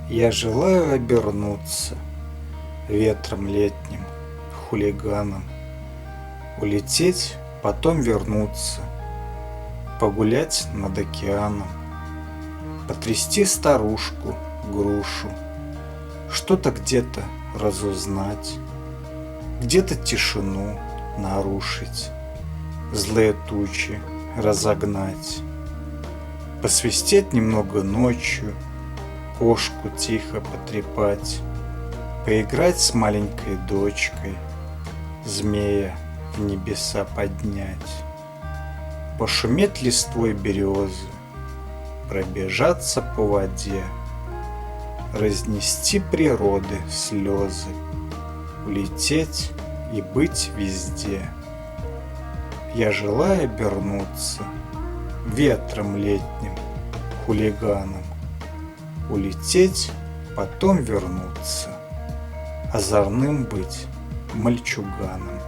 Я желаю обернуться ветром летним, хулиганом, улететь, потом вернуться, погулять над океаном, потрясти старушку, грушу, что-то где-то разузнать, где-то тишину нарушить, злые тучи разогнать, посвистеть немного ночью, кошку тихо потрепать, поиграть с маленькой дочкой, змея в небеса поднять, пошуметь листвой березы, пробежаться по воде, разнести природы слезы, улететь и быть везде. Я желаю обернуться ветром летним, хулиганом, улететь, потом вернуться, озорным быть мальчуганом.